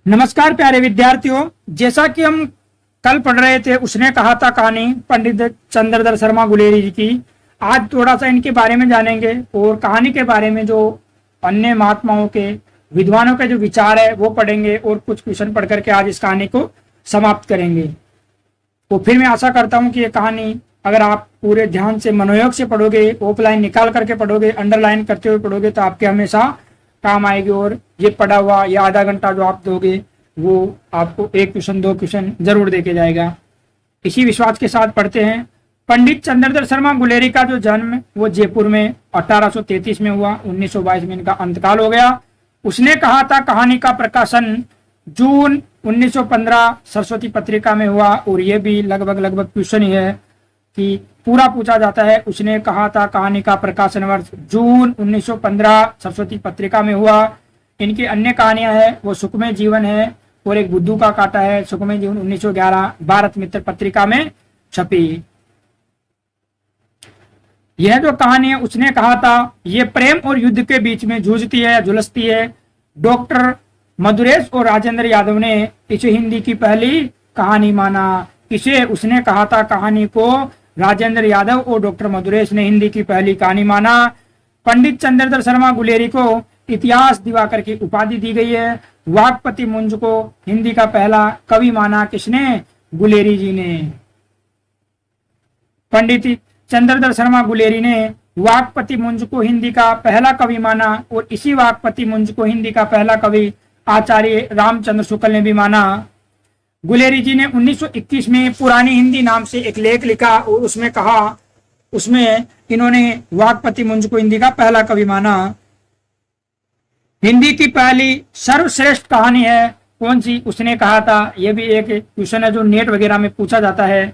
नमस्कार प्यारे विद्यार्थियों। जैसा कि हम कल पढ़ रहे थे, उसने कहा था कहानी पंडित चंद्रधर शर्मा गुलेरी जी की। आज थोड़ा सा इनके बारे में जानेंगे और कहानी के बारे में जो अन्य महात्माओं के विद्वानों के जो विचार है वो पढ़ेंगे और कुछ क्वेश्चन पढ़ करके आज इस कहानी को समाप्त करेंगे। तो फिर मैं आशा करता हूँ कि ये कहानी अगर आप पूरे ध्यान से मनोयोग से पढ़ोगे, ऑफलाइन निकाल करके पढ़ोगे, अंडरलाइन करते हुए पढ़ोगे तो आपके हमेशा काम आएगी। और ये पढ़ा हुआ या आधा घंटा जो आप दोगे वो आपको एक क्वेश्चन दो क्वेश्चन जरूर देके जाएगा। इसी विश्वास के साथ पढ़ते हैं। पंडित चंद्रधर शर्मा गुलेरी का जो जन्म वो जयपुर में 1833 में हुआ। 1922 में इनका अंतकाल हो गया। उसने कहा था कहानी का प्रकाशन जून 1915 सरस्वती पत्रिका में हुआ। और ये भी लगभग क्वेश्चन ही है कि पूरा पूछा जाता है। उसने कहा था कहानी का प्रकाशन वर्ष जून 1915 सरस्वती पत्रिका में हुआ। इनकी अन्य कहानियां हैं वो सुखमय जीवन है और एक बुद्धू का कांटा है। सुखमय जीवन 1911 भारत मित्र पत्रिका में छपी। यह जो कहानी है उसने कहा था ये प्रेम और युद्ध के बीच में जूझती है, झुलसती है। डॉक्टर मधुरेश और राजेंद्र यादव ने इसे हिंदी की पहली कहानी माना। इसे उसने कहा था कहानी को राजेंद्र यादव और डॉक्टर मधुरेश ने हिंदी की पहली कहानी माना। पंडित चंद्रधर शर्मा गुलेरी को इतिहास दिवाकर की उपाधि दी गई है। वाक्पति मुंज को हिंदी का पहला कवि माना किसने? गुलेरी जी ने। पंडित चंद्रधर शर्मा गुलेरी ने वाक्पति मुंज को हिंदी का पहला कवि माना और इसी वाक्पति मुंज को हिंदी का पहला कवि आचार्य रामचंद्र शुक्ल ने भी माना। गुलेरी जी ने 1921 में पुरानी हिंदी नाम से एक लेख लिखा और उसमें इन्होंने वाक्पति मुंज को हिंदी का पहला कवि माना। हिंदी की पहली सर्वश्रेष्ठ कहानी है कौन सी? उसने कहा था। यह भी एक क्वेश्चन है जो नेट वगैरह में पूछा जाता है।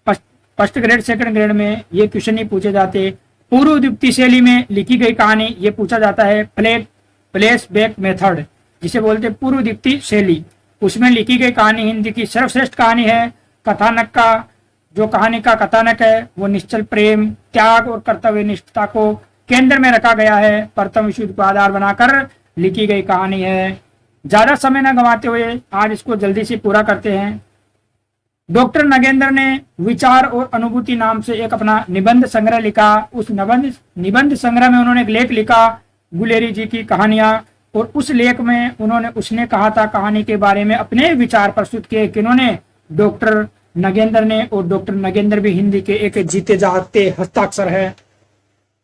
फर्स्ट ग्रेड सेकंड ग्रेड में ये क्वेश्चन ही पूछे जाते। पूर्व द्वितीय शैली में लिखी गई कहानी ये पूछा जाता है। प्लेस बैक मेथड जिसे बोलते पूर्व द्वितीय शैली, उसमें लिखी गई कहानी हिंदी की सर्वश्रेष्ठ कहानी है। कथानक का जो कहानी का कथानक है वो निश्चल प्रेम, त्याग और कर्तव्य निष्ठता को केंद्र में रखा गया है। प्रथम विश्व युद्ध को आधार बनाकर लिखी गई कहानी है। ज्यादा समय न गंवाते हुए आज इसको जल्दी से पूरा करते हैं। डॉक्टर नगेंद्र ने विचार और अनुभूति नाम से एक अपना निबंध संग्रह लिखा। उस निबंध संग्रह में उन्होंने एक लेख लिखा गुलेरी जी की कहानियां। और उस लेख में उसने कहा था कहानी के बारे में अपने विचार प्रस्तुत किए। किन्होंने? डॉक्टर नगेंद्र ने। और डॉक्टर नगेंद्र भी हिंदी के एक जीते जागते हस्ताक्षर है।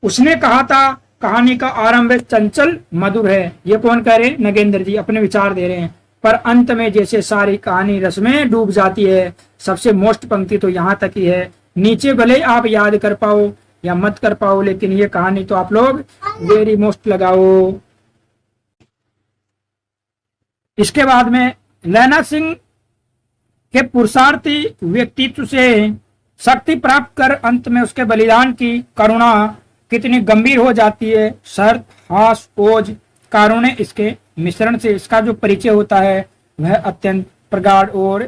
उसने कहा था कहानी का आरंभ चंचल मधुर है। ये कौन कह रहे? नगेंद्र जी अपने विचार दे रहे हैं। पर अंत में जैसे सारी कहानी रस में डूब जाती है। सबसे मोस्ट पंक्ति तो यहाँ तक ही है। नीचे भले आप याद कर पाओ या मत कर पाओ, लेकिन ये कहानी तो आप लोग वेरी मोस्ट लगाओ। इसके बाद में लैला सिंह के पुरुषार्थी व्यक्तित्व से शक्ति प्राप्त कर अंत में उसके बलिदान की करुणा कितनी गंभीर हो जाती है। शर्त, हास, ओज, कारुण्य इसके मिश्रण से इसका जो परिचय होता है वह अत्यंत प्रगाढ़ और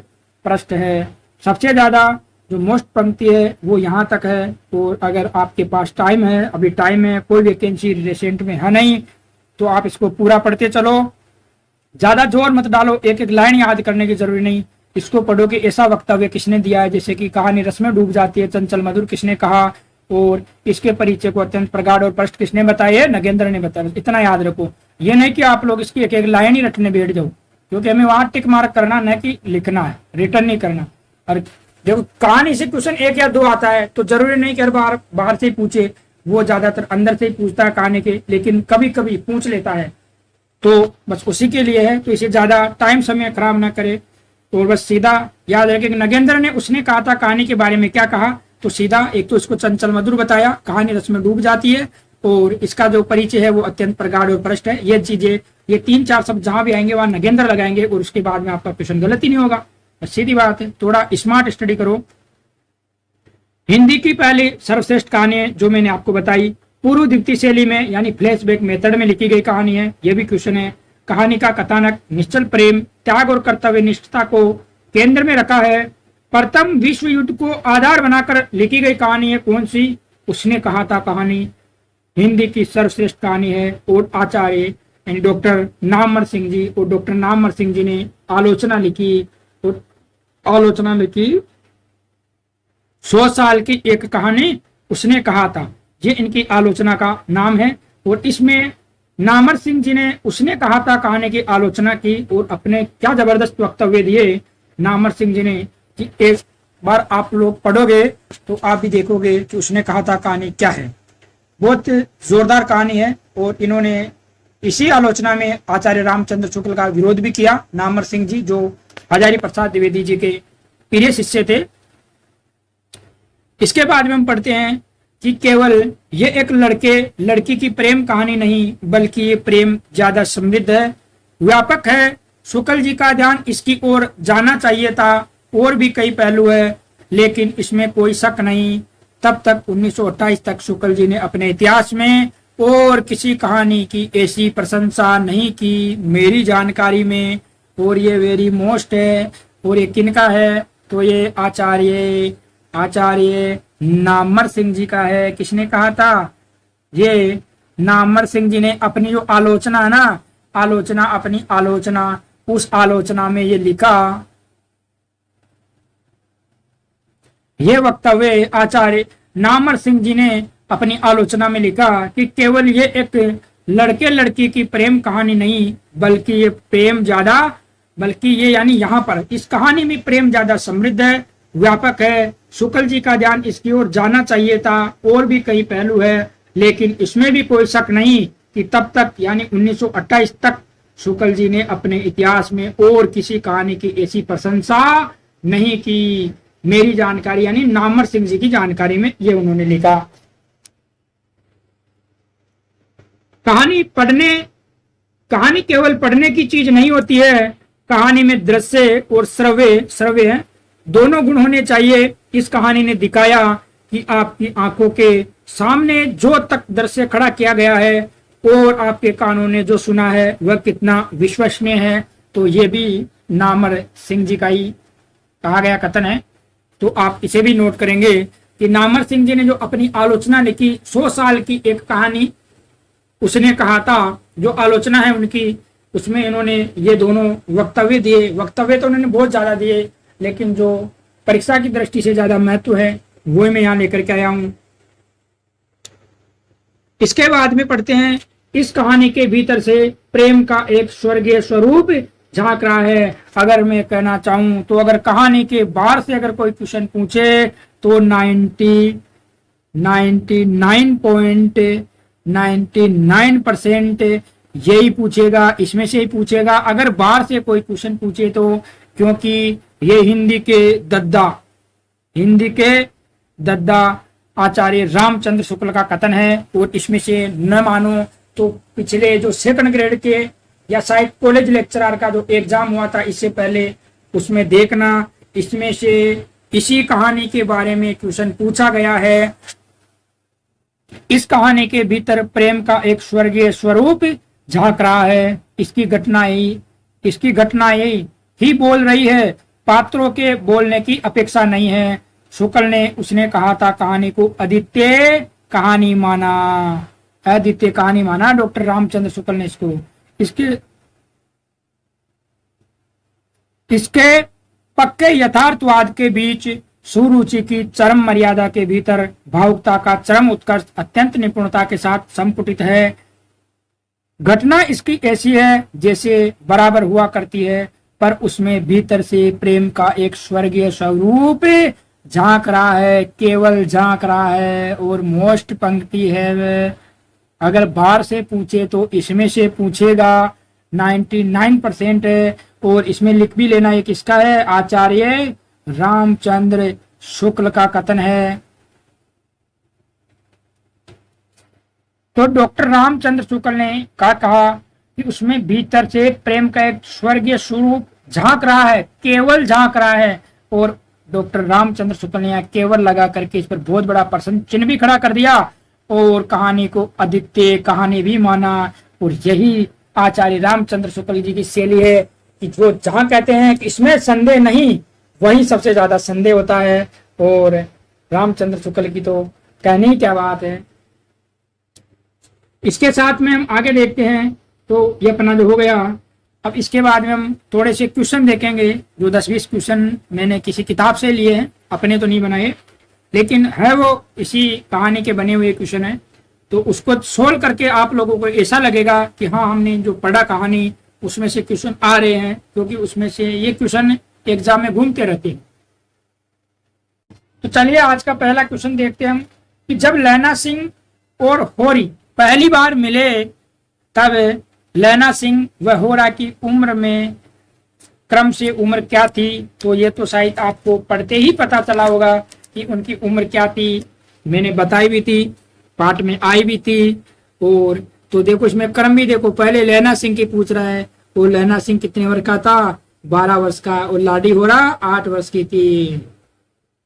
प्रष्ट है। सबसे ज्यादा जो मोस्ट पंक्ति है वो यहाँ तक है। और अगर आपके पास टाइम है, अभी टाइम है, कोई वैकेंसी रिसेंट में है नहीं, तो आप इसको पूरा पढ़ते चलो। ज्यादा जोर मत डालो, एक एक लाइन याद करने की जरूरी नहीं। इसको पढ़ो कि ऐसा वक्तव्य किसने दिया है, जैसे कि कहानी रस में डूब जाती है, चंचल मधुर किसने कहा, और इसके परिचय को अत्यंत प्रगाढ़ और स्पष्ट किसने बताया? नगेंद्र ने बताया। इतना याद रखो। ये नहीं कि आप लोग इसकी एक एक लाइन ही रटने बैठ जाओ, क्योंकि हमें वहां टिक मार्क करना न कि लिखना है, रिटर्न नहीं करना। और जब कहानी से क्वेश्चन एक या दो आता है तो जरूरी नहीं कि हर बार बाहर से पूछे, वो ज्यादातर अंदर से ही पूछता है कहानी के, लेकिन कभी कभी पूछ लेता है। तो बस उसी के लिए है, तो इसे ज्यादा टाइम समय खराब ना करे। तो बस सीधा याद रखें कि नगेंद्र ने उसने कहा था कहानी के बारे में क्या कहा। तो सीधा एक तो इसको चंचल मधुर बताया, कहानी रस में डूब जाती है, और इसका जो परिचय है वो अत्यंत प्रगाढ़ और प्रष्ट है। ये चीजें, ये 3-4 शब्द जहां भी आएंगे वहां नगेंद्र लगाएंगे और उसके बाद में आपका क्वेश्चन गलत ही नहीं होगा। बस सीधी बात है, थोड़ा स्मार्ट स्टडी करो। हिंदी की पहली सर्वश्रेष्ठ कहानी जो मैंने आपको बताई पूर्व द्वितीय शैली में यानी फ्लैशबैक मेथड में लिखी गई कहानी है। यह भी क्वेश्चन है। कहानी का कथानक निश्चल प्रेम, त्याग और कर्तव्य निष्ठता को केंद्र में रखा है। प्रथम विश्व युद्ध को आधार बनाकर लिखी गई कहानी है कौन सी? उसने कहा था कहानी हिंदी की सर्वश्रेष्ठ कहानी है और आचार्य यानी डॉक्टर नामवर सिंह जी, और डॉक्टर नामवर सिंह जी ने आलोचना लिखी, और आलोचना लिखी 100 साल की एक कहानी उसने कहा था, ये इनकी आलोचना का नाम है। और इसमें नामवर सिंह जी ने उसने कहा था कहानी की आलोचना की, और अपने क्या जबरदस्त वक्तव्य दिए नामवर सिंह जी ने कि एक बार आप लोग पढ़ोगे तो आप भी देखोगे कि उसने कहा था कहानी क्या है। बहुत जोरदार कहानी है, और इन्होंने इसी आलोचना में आचार्य रामचंद्र शुक्ल का विरोध भी किया। नामवर सिंह जी जो हजारी प्रसाद द्विवेदी जी के प्रिय शिष्य थे। इसके बाद में हम पढ़ते हैं कि केवल ये एक लड़के लड़की की प्रेम कहानी नहीं, बल्कि ये प्रेम ज्यादा समृद्ध है, व्यापक है। शुक्ल जी का ध्यान इसकी ओर जाना चाहिए था। और भी कई पहलू है, लेकिन इसमें कोई शक नहीं। तब तक 1928 तक शुक्ल जी ने अपने इतिहास में और किसी कहानी की ऐसी प्रशंसा नहीं की मेरी जानकारी में। और ये वेरी मोस्ट है। और ये किनका है? तो ये आचार्य नामवर सिंह जी का है। किसने कहा था? ये नामवर सिंह जी ने अपनी जो आलोचना है ना, अपनी आलोचना, उस आलोचना में ये लिखा, ये वक्तव्य आचार्य नामवर सिंह जी ने अपनी आलोचना में लिखा कि केवल ये एक लड़के लड़की की प्रेम कहानी नहीं, बल्कि ये प्रेम ज्यादा, बल्कि ये यानी यहाँ पर इस कहानी में प्रेम ज्यादा समृद्ध है, व्यापक है। शुक्ल जी का ध्यान इसकी ओर जाना चाहिए था। और भी कई पहलू है, लेकिन इसमें भी कोई शक नहीं कि तब तक यानी 1928 तक शुक्ल जी ने अपने इतिहास में और किसी कहानी की ऐसी प्रशंसा नहीं की मेरी जानकारी यानी नामवर सिंह जी की जानकारी में, ये उन्होंने लिखा। कहानी केवल पढ़ने की चीज नहीं होती है। कहानी में दृश्य और श्रव्य दोनों गुण होने चाहिए। इस कहानी ने दिखाया कि आपकी आंखों के सामने जो तक दृश्य खड़ा किया गया है और आपके कानों ने जो सुना है वह कितना विश्वसनीय है। तो ये भी नामवर सिंह जी का ही कहा गया कथन है। तो आप इसे भी नोट करेंगे कि नामवर सिंह जी ने जो अपनी आलोचना लिखी 100 साल की एक कहानी उसने कहा था, जो आलोचना है उनकी, उसमें इन्होंने ये दोनों वक्तव्य दिए। वक्तव्य तो उन्होंने बहुत ज्यादा दिए, लेकिन जो परीक्षा की दृष्टि से ज्यादा महत्व है वो मैं यहाँ लेकर के आया हूं। इसके बाद में पढ़ते हैं, इस कहानी के भीतर से प्रेम का एक स्वर्गीय स्वरूप झांक रहा है। अगर मैं कहना चाहूं तो अगर कहानी के बाहर से अगर कोई क्वेश्चन पूछे तो 99.99% यही पूछेगा, इसमें से ही पूछेगा अगर बाहर से कोई क्वेश्चन पूछे तो, क्योंकि ये हिंदी के दद्दा आचार्य रामचंद्र शुक्ल का कथन है। और इसमें से न मानो तो पिछले जो सेकंड ग्रेड के या शायद कॉलेज लेक्चरर का जो एग्जाम हुआ था इससे पहले, उसमें देखना, इसमें से इसी कहानी के बारे में क्वेश्चन पूछा गया है। इस कहानी के भीतर प्रेम का एक स्वर्गीय स्वरूप झांक रहा है। इसकी घटनाएं ही बोल रही है, पात्रों के बोलने की अपेक्षा नहीं है। शुक्ल ने उसने कहा था कहानी को अद्वितीय कहानी माना, डॉक्टर रामचंद्र शुक्ल ने इसके पक्के यथार्थवाद के बीच सुरुचि की चरम मर्यादा के भीतर भावुकता का चरम उत्कर्ष अत्यंत निपुणता के साथ संपुटित है। घटना इसकी ऐसी है जैसे बराबर हुआ करती है, पर उसमें भीतर से प्रेम का एक स्वर्गीय स्वरूप झांक रहा है, केवल झांक रहा है। और मोस्ट पंक्ति है, अगर बाहर से पूछे तो इसमें से पूछेगा 99% है। और इसमें लिख भी लेना, ये किसका है? आचार्य रामचंद्र शुक्ल का कथन है। तो डॉक्टर रामचंद्र शुक्ल ने कहा कि उसमें भीतर से प्रेम का एक स्वर्गीय स्वरूप झांक रहा है, केवल झांक रहा है। और डॉक्टर रामचंद्र शुक्ल ने केवल लगा करके इस पर बहुत बड़ा प्रश्न चिन्ह भी खड़ा कर दिया और कहानी को अद्वितीय कहानी भी माना। और यही आचार्य रामचंद्र शुक्ल जी की शैली है कि जो जहां कहते हैं कि इसमें संदेह नहीं, वही सबसे ज्यादा संदेह होता है। और रामचंद्र शुक्ल की तो कहने ही क्या बात है। इसके साथ में हम आगे देखते हैं तो ये अपना जो हो गया। अब इसके बाद में हम थोड़े से क्वेश्चन देखेंगे, जो 10-20 क्वेश्चन मैंने किसी किताब से लिए हैं, अपने तो नहीं बनाए, लेकिन है वो इसी कहानी के बने हुए क्वेश्चन है। तो उसको सोल्व करके आप लोगों को ऐसा लगेगा कि हाँ, हमने जो पढ़ा कहानी उसमें से क्वेश्चन आ रहे हैं, क्योंकि उसमें से ये क्वेश्चन एग्जाम में घूमते रहते हैं। तो चलिए आज का पहला क्वेश्चन देखते हैं हम कि जब लैना सिंह और होरी पहली बार मिले तब लैना सिंह व होरा की उम्र में क्रम से उम्र क्या थी। तो ये तो शायद आपको पढ़ते ही पता चला होगा कि उनकी उम्र क्या थी, मैंने बताई भी थी, पाठ में आई भी थी। और तो देखो इसमें क्रम भी देखो, पहले लैना सिंह की पूछ रहा है, वो लैना सिंह कितने वर्ष का था, 12 वर्ष का, और लाडी होरा 8 वर्ष की थी।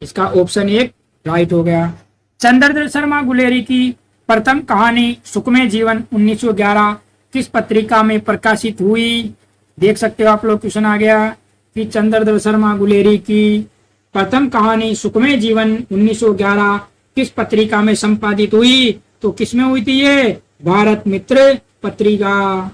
इसका ऑप्शन 1 राइट हो गया। चंद्रधर शर्मा गुलेरी की प्रथम कहानी सुखमय जीवन 1911 किस पत्रिका में प्रकाशित हुई। देख सकते हो आप लोग, क्वेश्चन आ गया कि चंद्रधर शर्मा गुलेरी की प्रथम कहानी सुखमय जीवन 1911 किस पत्रिका में संपादित हुई। तो किसमें हुई थी ये, भारत मित्र पत्रिका।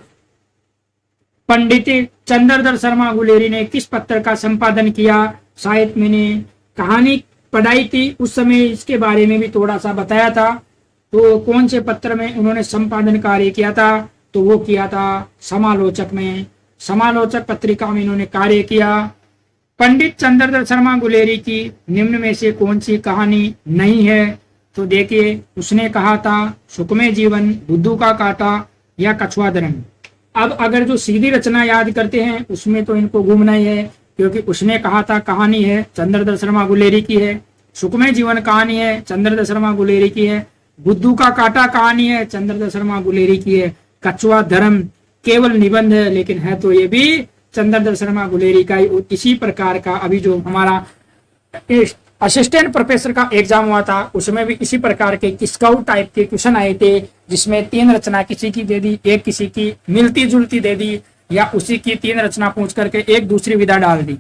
पंडित चंद्रधर शर्मा गुलेरी ने किस पत्र का संपादन किया। शायद मैंने कहानी पढ़ाई थी उस समय, इसके बारे में भी थोड़ा सा बताया था। तो कौन से पत्र में उन्होंने संपादन कार्य किया था, तो वो किया था समालोचक में, समालोचक पत्रिका में इन्होंने कार्य किया। पंडित चंद्रधर शर्मा गुलेरी की निम्न में से कौन सी कहानी नहीं है। तो देखिए उसने कहा था सुखमय जीवन, बुद्धू का कांटा या कछुआ धर्म। अब अगर जो सीधी रचना याद करते हैं उसमें तो इनको घूमना ही है, क्योंकि उसने कहा था कहानी है चंद्रधर शर्मा गुलेरी की है, सुखमय जीवन कहानी है चंद्रधर शर्मा गुलेरी की है, बुद्धू का कांटा कहानी है चंद्रधर शर्मा गुलेरी की है, कछुआ धर्म केवल निबंध है, लेकिन है तो ये भी चंद्रधर शर्मा गुलेरी का ही। इसी प्रकार का अभी जो हमारा असिस्टेंट प्रोफेसर का एग्जाम हुआ था उसमें भी इसी प्रकार के स्काउट टाइप के क्वेश्चन आए थे, जिसमें 3 रचना किसी की दे दी, एक किसी की मिलती जुलती दे दी, या उसी की 3 रचना पूछ करके एक दूसरी विधा डाल दी।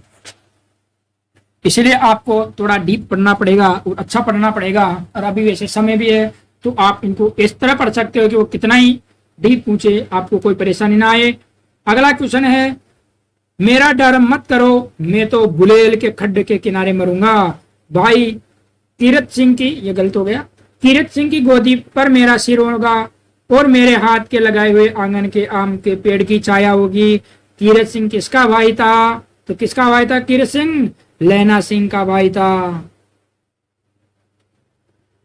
इसलिए आपको थोड़ा डीप पढ़ना पड़ेगा और अच्छा पढ़ना पड़ेगा। और अभी वैसे समय भी है तो आप इनको इस तरह पढ़ सकते हो कि वो कितना ही डीप पूछे, आपको कोई परेशानी ना आए। अगला क्वेश्चन है, मेरा डर मत करो, मैं तो बुलेल के खड्डे के किनारे मरूंगा। भाई तीरथ सिंह की, ये गलत हो गया, तीरथ सिंह की गोदी पर मेरा सिर होगा और मेरे हाथ के लगाए हुए आंगन के आम के पेड़ की छाया होगी। तीरथ सिंह किसका भाई था। तो किसका भाई था तीरथ सिंह, लैना सिंह का भाई था।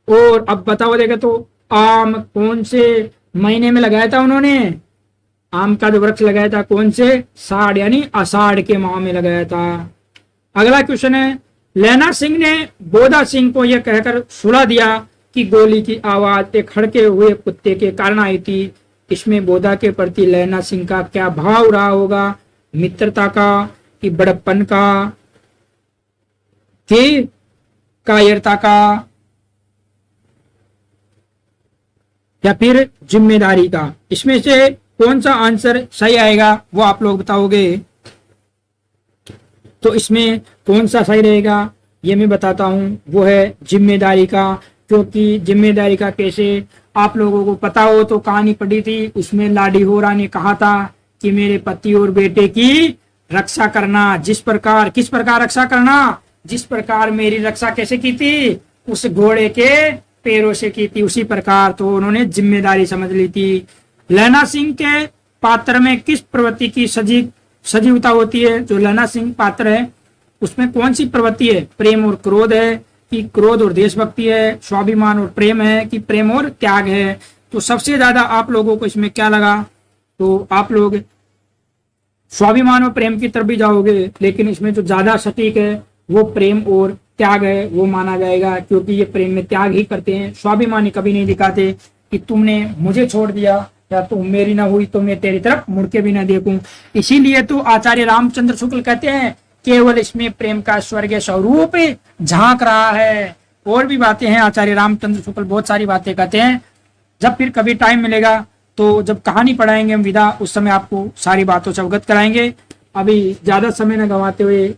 और अब बताओ देखो, तो आम कौन से महीने में लगाया था उन्होंने, आम का जो वृक्ष लगाया था कौन से, साड़ यानी आषाढ़ के माह में लगाया था। अगला क्वेश्चन है, लैना सिंह ने बोधा सिंह को यह कहकर सुला दिया कि गोली की आवाज एक हड़के हुए कुत्ते के कारण आई थी। इसमें बोधा के प्रति लैना सिंह का क्या भाव रहा होगा, मित्रता का कि बड़प्पन का कि कायरता का या फिर जिम्मेदारी का। इसमें से कौन सा आंसर सही आएगा वो आप लोग बताओगे। तो इसमें कौन सा सही रहेगा ये मैं बताता हूं, वो है जिम्मेदारी का। क्योंकि जिम्मेदारी का कैसे, आप लोगों को पता हो तो कहानी पढ़ी थी, उसमें लाडी होरा ने कहा था कि मेरे पति और बेटे की रक्षा करना, जिस प्रकार, किस प्रकार रक्षा करना, जिस प्रकार मेरी रक्षा कैसे की थी, उस घोड़े के पैरों से की थी, उसी प्रकार। तो उन्होंने जिम्मेदारी समझ ली थी। लैना सिंह के पात्र में किस प्रवृत्ति की सजीवता होती है। जो लैना सिंह पात्र है उसमें कौन सी प्रवृत्ति है, प्रेम और क्रोध है कि क्रोध और देशभक्ति है, स्वाभिमान और प्रेम है कि प्रेम और त्याग है। तो सबसे ज्यादा आप लोगों को इसमें क्या लगा, तो आप लोग स्वाभिमान और प्रेम की तरफ भी जाओगे, लेकिन इसमें जो ज्यादा सटीक है वो प्रेम और त्याग है, वो माना जाएगा, क्योंकि ये प्रेम में त्याग ही करते हैं, स्वाभिमान कभी नहीं दिखाते कि तुमने मुझे छोड़ दिया या तुम मेरी ना हुई तो मैं तेरी तरफ मुड़ के भी ना देखूं। इसीलिए तो आचार्य रामचंद्र शुक्ल कहते हैं केवल इसमें प्रेम का स्वर्गीय स्वरूप झांक रहा है। और भी बातें हैं, आचार्य रामचंद्र शुक्ल बहुत सारी बातें कहते हैं। जब फिर कभी टाइम मिलेगा तो जब कहानी पढ़ाएंगे हम विधा, उस समय आपको सारी बातों से अवगत कराएंगे। अभी ज्यादा समय न गंवाते हुए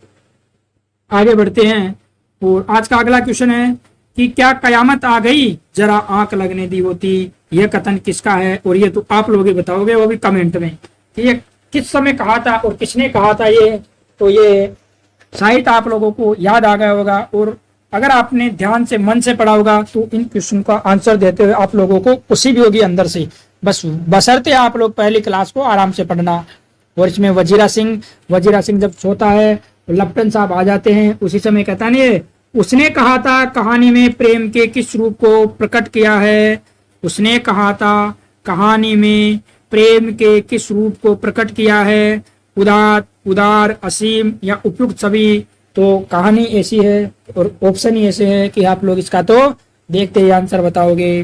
आगे बढ़ते हैं। और आज का अगला क्वेश्चन है कि क्या कयामत आ गई जरा आंख लगने दी होती। यह कथन किसका है, और ये तो आप लोग ही बताओगे, वो भी कमेंट में कि ये किस समय कहा था और किसने कहा था। ये तो ये शायद आप लोगों को याद आ गया होगा, और अगर आपने ध्यान से मन से पढ़ा होगा तो इन क्वेश्चन का आंसर देते हुए आप लोगों को खुशी भी होगी अंदर से। बस बशर्ते आप लोग पहली क्लास को आराम से पढ़ना। और इसमें वजीरा सिंह जब सोता है तो लप्टन साहब आ जाते हैं, उसी समय कहता नहीं है, उसने कहा था कहानी में प्रेम के किस रूप को प्रकट किया है, उसने कहा था कहानी में प्रेम के किस रूप को प्रकट किया है, उदार, असीम या उपयुक्त सभी। तो कहानी ऐसी है और ऑप्शन ही ऐसे है कि आप लोग इसका तो देखते ही आंसर बताओगे।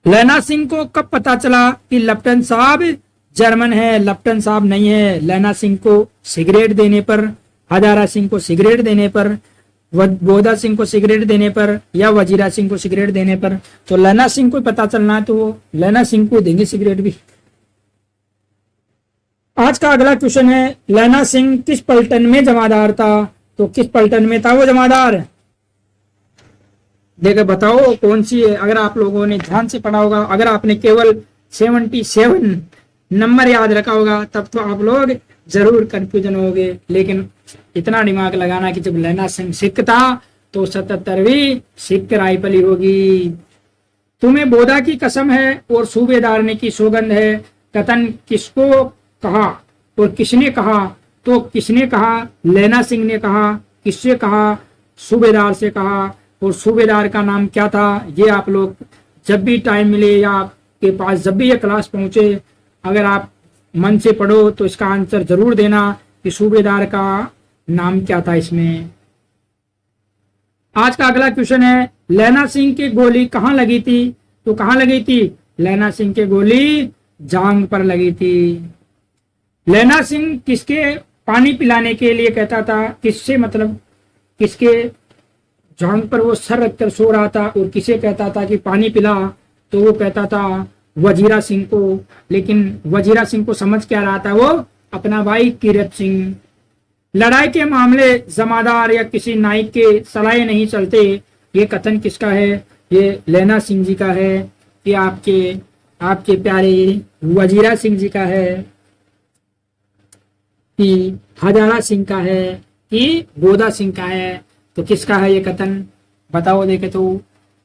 लैना सिंह को कब पता चला कि लप्टन साहब जर्मन है? लप्टन साहब नहीं है। लैना सिंह को सिगरेट देने पर, हजारा सिंह को सिगरेट देने पर, बोधा सिंह को सिगरेट देने पर या वजीरा सिंह को सिगरेट देने पर। तो लैना सिंह को पता चलना है तो वो लैना सिंह को देंगे सिगरेट भी। आज का अगला क्वेश्चन है, लैना सिंह किस पलटन में जमादार था? तो किस पलटन में था वो जमादार? देखो बताओ कौन सी है। अगर आप लोगों ने ध्यान से पढ़ा होगा, अगर आपने केवल 77 नंबर याद रखा होगा तब तो आप लोग जरूर कंफ्यूजन होगे, लेकिन इतना दिमाग लगाना कि जब लैना सिंह सिख था तो 77वीं सिख राइफल ही होगी। तुम्हें बोधा की कसम है और सूबेदार ने की सौगंध है, कथन किसको कहा और किसने कहा? तो किसने कहा? लैना सिंह ने कहा। किससे कहा? सूबेदार से कहा। और सूबेदार का नाम क्या था? ये आप लोग जब भी टाइम मिले या आपके पास जब भी ये क्लास पहुंचे, अगर आप मन से पढ़ो तो इसका आंसर जरूर देना कि सूबेदार का नाम क्या था इसमें। आज का अगला क्वेश्चन है, लैना सिंह की गोली कहाँ लगी थी? तो कहाँ लगी थी? लैना सिंह की गोली जांग पर लगी थी। लैना सिंह किसके पानी पिलाने के लिए कहता था? किससे मतलब किसके जांग पर वो सर रखकर सो रहा था और किसे कहता था कि पानी पिला? तो वो कहता था वजीरा सिंह को। लेकिन वजीरा सिंह को समझ क्या रहा था? वो अपना भाई कीरत सिंह। लड़ाई के मामले जमादार या किसी नायक के सलाहे नहीं चलते, ये कथन किसका है? ये लैना सिंह जी का है कि आपके प्यारे वजीरा सिंह जी का है कि हजारा सिंह का है कि बोधा सिंह का है? तो किसका है ये कथन बताओ देखे तो।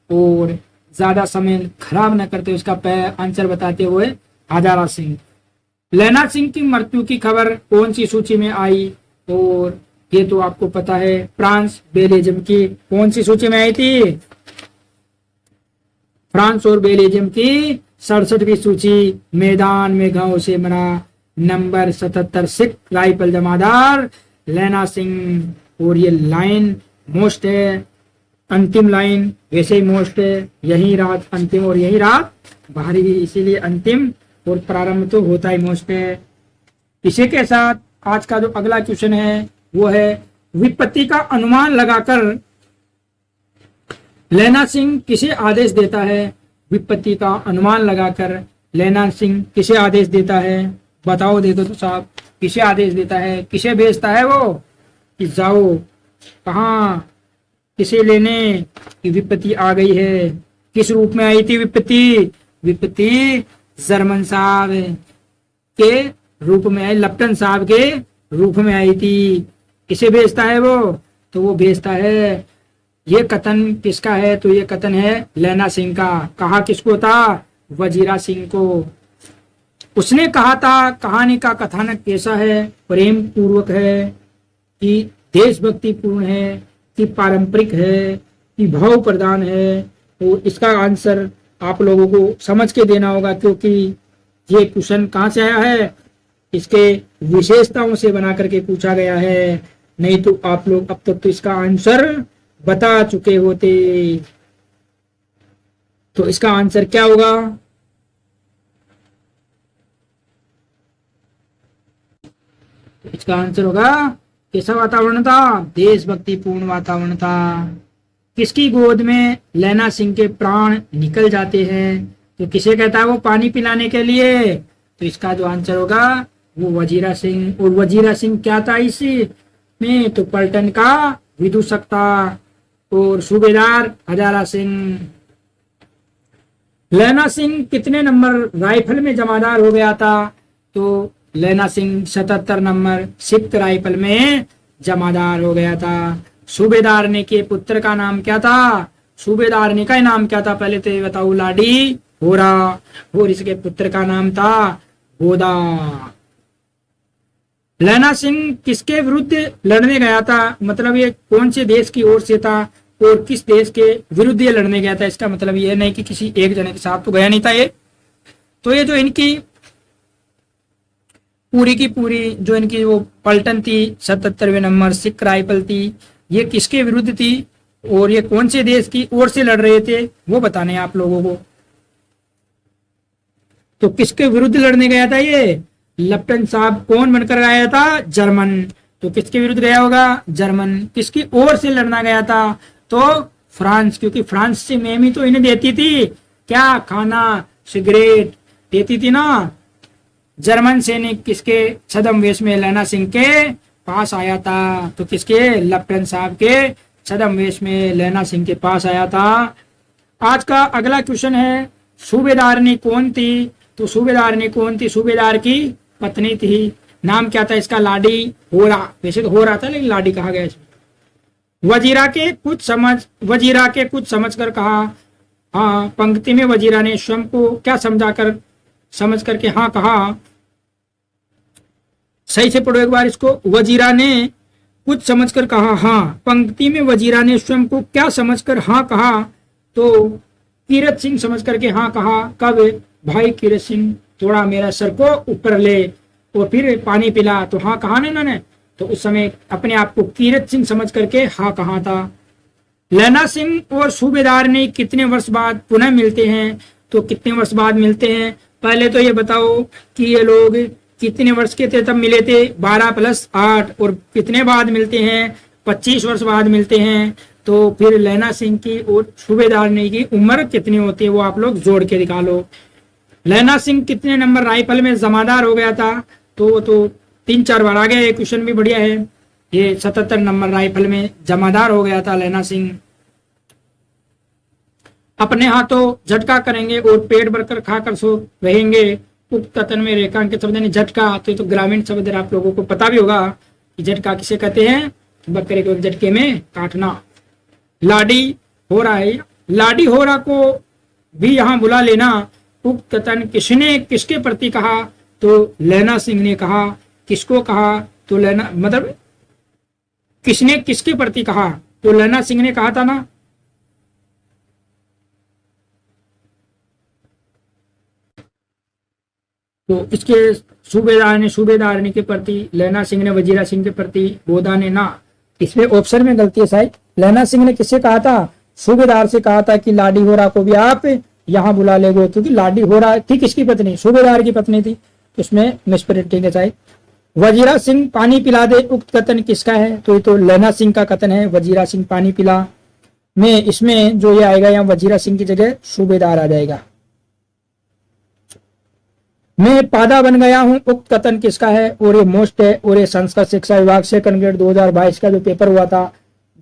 और ज्यादा समय खराब न करते उसका आंसर बताते हुए हजारा सिंह। लैना सिंह की मृत्यु की खबर कौन सी सूची में आई? और ये तो आपको पता है, फ्रांस बेल्जियम की कौन सी सूची में आई थी? फ्रांस और बेल्जियम की 67वीं सूची। मैदान में घाव से मरा नंबर 77 सिख राइफल जमादार लैना सिंह। और ये लाइन मोस्ट है, अंतिम लाइन वैसे ही मोस्ट है, यही रात अंतिम और यही रात बाहरी, इसीलिए अंतिम और प्रारंभ तो होता ही मोस्ट है। इसी के साथ आज का जो अगला क्वेश्चन है वो है, विपत्ति का अनुमान लगाकर लैना सिंह किसे आदेश देता है? विपत्ति का अनुमान लगाकर लैना सिंह किसे आदेश देता है? बताओ दे दो तो साहब, किसे आदेश देता है? किसे भेजता है वो कि जाओ कहाँ, किसे लेने कि विपत्ति आ गई है? किस रूप में आई थी विपत्ति? विपत्ति जर्मन साहब के रूप में आई, लप्टन साहब के रूप में आई थी। किसे भेजता है वो? तो वो भेजता है, ये कथन किसका है? तो ये कथन है लैना सिंह का। कहा किसको था? वजीरा सिंह को। उसने कहा था कहानी का कथानक कैसा है? प्रेम पूर्वक है कि देशभक्ति पूर्ण है कि पारंपरिक है कि भाव प्रधान है? तो इसका आंसर आप लोगों को समझ के देना होगा, क्योंकि ये क्वेश्चन कहाँ से आया है? इसके विशेषताओं से बना करके पूछा गया है, नहीं तो आप लोग अब तक तो इसका आंसर बता चुके होते। तो इसका आंसर क्या होगा? इसका आंसर होगा कैसा वातावरण था? देशभक्ति पूर्ण वातावरण था। किसकी गोद में लैना सिंह के प्राण निकल जाते हैं? तो किसे कहता है वो पानी पिलाने के लिए? तो इसका जो आंसर होगा वो वजीरा सिंह। और वजीरा सिंह क्या था इसमें? तो पलटन का विदूषक था। और सूबेदार हजारा सिंह। लैना सिंह कितने नंबर राइफल में जमादार हो गया था? तो लैना सिंह 77 नंबर सिख राइफल में जमादार हो गया था। सूबेदार ने के पुत्र का नाम क्या था? सूबेदार ने का नाम क्या था पहले तो ये बताओ। लाडी होरा, और इसके पुत्र का नाम था गोदा। लैना सिंह किसके विरुद्ध लड़ने गया था? मतलब ये कौन से देश की ओर से था और किस देश के विरुद्ध ये लड़ने गया था? इसका मतलब ये नहीं कि किसी एक जने के साथ तो गया नहीं था ये। तो ये जो इनकी पूरी की पूरी जो इनकी वो पलटन थी 77वें नंबर सिख राइफल थी, ये किसके विरुद्ध थी और ये कौन से देश की ओर से लड़ रहे थे वो बताने आप लोगों को। तो किसके विरुद्ध लड़ने गया था ये? लेफ्टिनेंट साहब कौन बनकर आया था? जर्मन। तो किसके विरुद्ध गया होगा? जर्मन। किसकी ओर से लड़ना गया था? तो फ्रांस, क्योंकि फ्रांस से मेमी तो इन्हें देती थी क्या? खाना, सिगरेट देती थी ना। जर्मन सैनिक किसके छद्मवेश में लैना सिंह के पास आया था? तो किसके? लेफ्टिनेंट साहब के छद्मवेश में लैना सिंह के पास आया था। आज का अगला क्वेश्चन है सूबेदारनी कौन थी? तो सूबेदारनी कौन थी? सूबेदार की पत्नी थी। नाम क्या था इसका? लाडी होरा। वैसे तो हो रहा था लेकिन लाडी कहा गया इसमें। वजीरा के कुछ समझ कर कहा। हाँ, पंक्ति में वजीरा ने स्वयं को क्या समझ करके हाँ कहा। सही से पढ़ो एक बार इसको। वजीरा ने कुछ समझकर कहा हाँ। पंक्ति में वजीरा ने स्वयं को क्या समझकर हाँ कहा? तो कीरत सिंह समझ करके हाँ कहा। कब? भाई कीरत सिंह, थोड़ा मेरा सर को ऊपर ले और फिर पानी पिला। तो हाँ कहा ना इन्होंने। तो उस समय अपने आप को कीरत सिंह समझ करके हाँ कहा था। लैना सिंह और सूबेदार ने कितने वर्ष बाद पुनः मिलते हैं? तो कितने वर्ष बाद मिलते हैं? पहले तो ये बताओ कि ये लोग कितने वर्ष के थे तब मिले थे? 12 + 8। और कितने बाद मिलते हैं? 25 वर्ष बाद मिलते हैं। तो फिर लैना सिंह की और सूबेदार ने की उम्र कितनी होती है वो आप लोग जोड़ के निकालो। लैना सिंह कितने नंबर राइफल में जमादार हो गया था? तो 3-4 बार आ गया। ये क्वेश्चन भी बढ़िया है। ये 77 नंबर राइफल में जमादार हो गया था लैना सिंह। अपने हाथों झटका करेंगे और पेट भरकर खाकर सो रहेंगे। उक्त कथन में रेखांकित शब्द ने झटका। तो ग्रामीण शब्द है, आप लोगों को पता भी होगा कि झटका किसे कहते हैं? बकरे को एक झटके में काटना। लाडी हो रहा है, लाडी हो रहा को भी यहाँ बुला लेना। उक्त कथन किसने किसके प्रति कहा? तो लैना सिंह ने कहा। किसको कहा? तो लैना मतलब किसने किसके प्रति कहा? तो लैना सिंह ने कहा था ना। तो इसके सूबेदारनी के प्रति, लैना सिंह ने वजीरा सिंह के प्रति, गोदा ने ना। इसमें ऑप्शन में गलती है शायद। लैना सिंह ने किससे कहा था? सूबेदार से कहा था कि लाडी होरा को भी आप यहाँ बुला ले गए, क्योंकि लाडी होरा थी किसकी पत्नी? सूबेदार की पत्नी थी। इसमें मिसप्रिंटिंग है शायद। वजीरा सिंह पानी पिला दे, उक्त कथन किसका है? तो ये तो लैना सिंह का कथन है। वजीरा सिंह पानी पिला में इसमें जो ये आएगा यहाँ वजीरा सिंह की जगह सूबेदार आ जाएगा। मैं पादा बन गया हूं, उक्त कथन किसका है? और ये मोस्ट है। और ये संस्कृत शिक्षा विभाग सेकंड ग्रेड 2022 का जो पेपर हुआ था,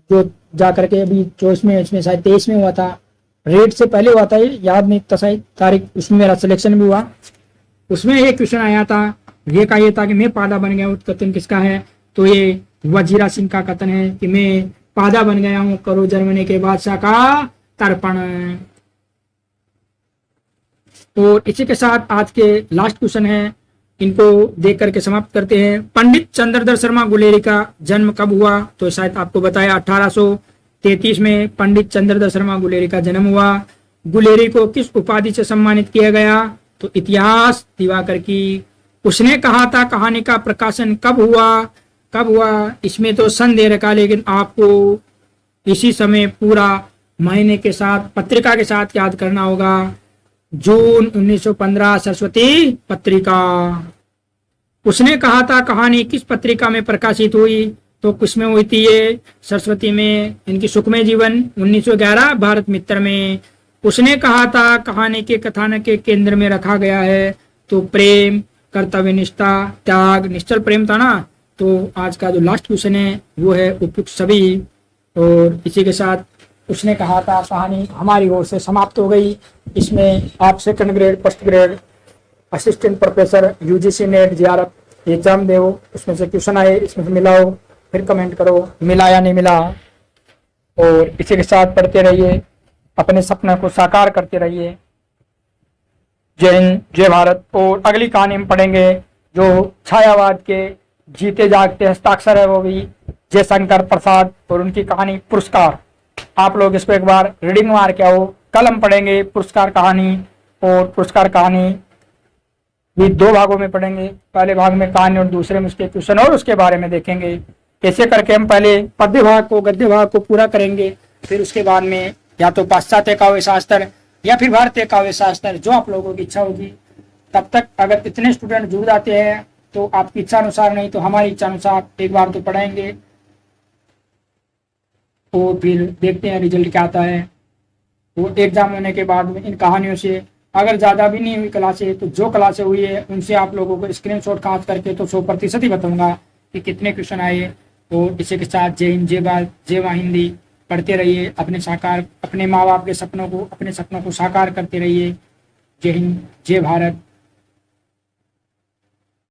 जो जाकर के अभी 24 में, इसमें शायद 23 में हुआ था। रेट से पहले हुआ था, ये याद नहीं था शायद तारीख। उसमें मेरा सिलेक्शन भी हुआ। उसमें ये क्वेश्चन आया था, ये का ये था कि मैं पादा बन गया हूँ, कथन किसका है? तो ये वजीरा सिंह का कथन है कि मैं पादा बन गया हूँ, करो जर्मनी के बादशाह का तर्पण। और इसी के साथ आज के लास्ट क्वेश्चन है, इनको देख करके समाप्त करते हैं। पंडित चंद्रधर शर्मा गुलेरी का जन्म कब हुआ? तो शायद आपको बताया 1833 में पंडित चंद्रधर शर्मा गुलेरी का जन्म हुआ। गुलेरी को किस उपाधि से सम्मानित किया गया? तो इतिहास दिवाकर की। उसने कहा था कहानी का प्रकाशन कब हुआ? इसमें तो संदेह रखा, लेकिन आपको इसी समय पूरा महीने के साथ पत्रिका के साथ याद करना होगा। जून 1915 सरस्वती पत्रिका। उसने कहा था कहानी किस पत्रिका में प्रकाशित हुई? तो किसमें हुई थी ये? सरस्वती में। इनकी सुखमय जीवन 1911 भारत मित्र में। उसने कहा था कहानी के कथानक के केंद्र में रखा गया है तो प्रेम, कर्तव्य निष्ठा, त्याग, निश्चल प्रेम था ना। तो आज का जो लास्ट क्वेश्चन है वो है उपयुक्त सभी। और इसी के साथ उसने कहा था कहानी हमारी ओर से समाप्त हो गई। इसमें आप second grade, first grade, assistant professor, UGC net, JRF exam दो, उसमें से क्वेश्चन आए, इसमें से मिलाओ, फिर कमेंट करो मिला या नहीं मिला। और इसी के साथ पढ़ते रहिए, अपने सपने को साकार करते रहिए। जय हिंद, जय भारत। और अगली कहानी हम पढ़ेंगे जो छायावाद के जीते जागते हस्ताक्षर है, वो भी जयशंकर प्रसाद और उनकी कहानी पुरस्कार। आप लोग इसको एक बार रीडिंग मार के आओ। कल हम पढ़ेंगे पुरस्कार कहानी, और पुरस्कार कहानी भी 2 भागों में पढ़ेंगे। पहले भाग में कहानी और दूसरे में उसके क्वेश्चन और उसके बारे में देखेंगे। ऐसे करके हम पहले पद्य भाग को, गद्य भाग को पूरा करेंगे, फिर उसके बाद में या तो पाश्चात्य काव्य शास्त्र या फिर भारतीय काव्य शास्त्र, जो आप लोगों की इच्छा होगी। तब तक अगर इतने स्टूडेंट जुड़ जाते हैं तो आपकी इच्छा अनुसार, नहीं तो हमारी इच्छा अनुसार एक बार तो पढ़ाएंगे, और फिर देखते हैं रिजल्ट क्या आता है। वो एग्जाम होने के बाद में इन कहानियों से अगर ज्यादा भी नहीं हुई क्लासें, तो जो क्लासें हुई है उनसे आप लोगों को स्क्रीनशॉट खास करके तो 100% ही बताऊंगा कि कितने क्वेश्चन आए। और इसी के साथ जय हिंद, जय भारत, जय मां हिंदी। पढ़ते रहिए, अपने माँ बाप के सपनों को, अपने सपनों को साकार करते रहिए। जय हिंद, जय भारत।